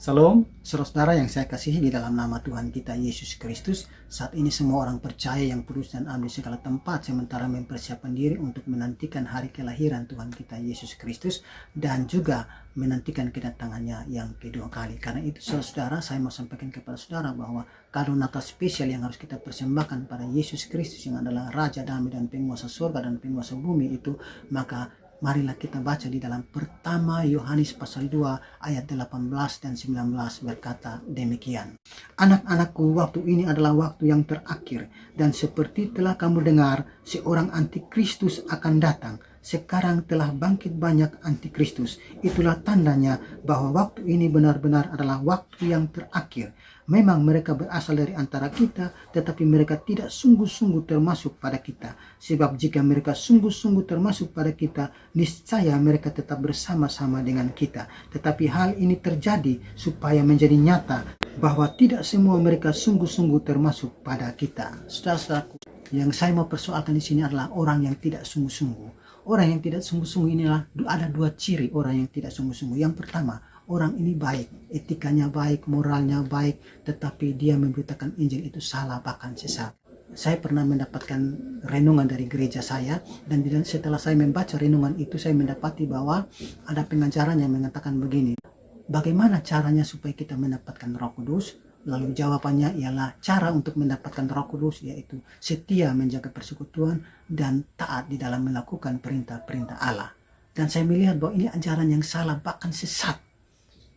Salam, saudara-saudara yang saya kasihi di dalam nama Tuhan kita Yesus Kristus. Saat ini semua orang percaya yang kudus dan am di segala tempat sementara mempersiapkan diri untuk menantikan hari kelahiran Tuhan kita Yesus Kristus dan juga menantikan kedatangannya yang kedua kali. Karena itu saudara, saya mau sampaikan kepada saudara bahwa kado Natal spesial yang harus kita persembahkan pada Yesus Kristus yang adalah Raja Damai dan Penguasa surga dan penguasa bumi itu, maka marilah kita baca di dalam pertama Yohanes pasal 2 ayat 18 dan 19 berkata demikian. Anak-anakku, waktu ini adalah waktu yang terakhir, dan seperti telah kamu dengar, seorang antikristus akan datang. Sekarang telah bangkit banyak antikristus. Itulah tandanya bahwa waktu ini benar-benar adalah waktu yang terakhir. Memang mereka berasal dari antara kita, tetapi mereka tidak sungguh-sungguh termasuk pada kita. Sebab jika mereka sungguh-sungguh termasuk pada kita, niscaya mereka tetap bersama-sama dengan kita. Tetapi hal ini terjadi supaya menjadi nyata bahwa tidak semua mereka sungguh-sungguh termasuk pada kita. Saudara-saudaraku, yang saya mau persoalkan di sini adalah orang yang tidak sungguh-sungguh. Orang yang tidak sungguh-sungguh inilah ada dua ciri orang yang tidak sungguh-sungguh. Yang pertama, orang ini baik, etikanya baik, moralnya baik, tetapi dia memberitakan Injil itu salah bahkan sesat. Saya pernah mendapatkan renungan dari gereja saya, dan setelah saya membaca renungan itu saya mendapati bahwa ada pengajaran yang mengatakan begini. Bagaimana caranya supaya kita mendapatkan Roh Kudus? Lalu jawabannya ialah cara untuk mendapatkan Roh Kudus yaitu setia menjaga persekutuan dan taat di dalam melakukan perintah-perintah Allah. Dan saya melihat bahwa ini ajaran yang salah bahkan sesat.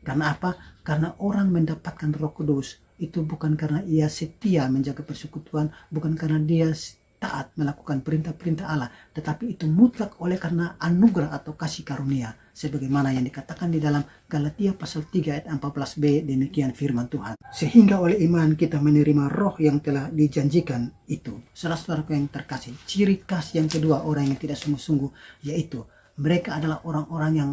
Karena apa? Karena orang mendapatkan Roh Kudus itu bukan karena ia setia menjaga persekutuan, bukan karena dia taat melakukan perintah-perintah Allah, tetapi itu mutlak oleh karena anugerah atau kasih karunia, sebagaimana yang dikatakan di dalam Galatia pasal 3 ayat 14b, demikian firman Tuhan. Sehingga oleh iman kita menerima roh yang telah dijanjikan itu. Saudara-saudaraku yang terkasih, ciri khas yang kedua orang yang tidak sungguh-sungguh yaitu mereka adalah orang-orang yang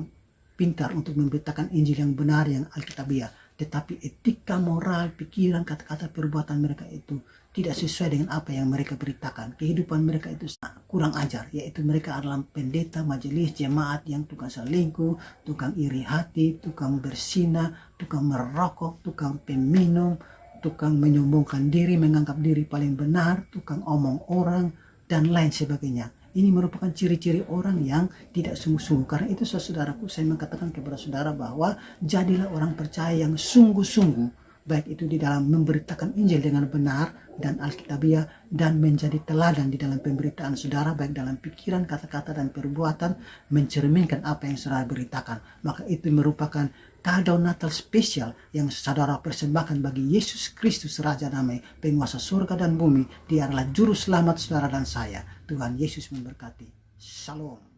pintar untuk memberitakan Injil yang benar, yang alkitabiah, tetapi etika, moral, pikiran, kata-kata, perbuatan mereka itu tidak sesuai dengan apa yang mereka beritakan. Kehidupan mereka itu kurang ajar, yaitu mereka adalah pendeta, majelis, jemaat yang tukang selingkuh, tukang iri hati, tukang berzina, tukang merokok, tukang peminum, tukang menyombongkan diri, menganggap diri paling benar, tukang omong orang, dan lain sebagainya. Ini merupakan ciri-ciri orang yang tidak sungguh-sungguh. Karena itu saudaraku, saya mengatakan kepada saudara bahwa jadilah orang percaya yang sungguh-sungguh, baik itu di dalam memberitakan Injil dengan benar dan alkitabiah, dan menjadi teladan di dalam pemberitaan saudara, baik dalam pikiran, kata-kata, dan perbuatan, mencerminkan apa yang saudara beritakan. Maka itu merupakan kado Natal spesial yang saudara persembahkan bagi Yesus Kristus, Raja Damai, Penguasa surga dan bumi. Dia adalah Juru Selamat saudara dan saya. Tuhan Yesus memberkati. Shalom.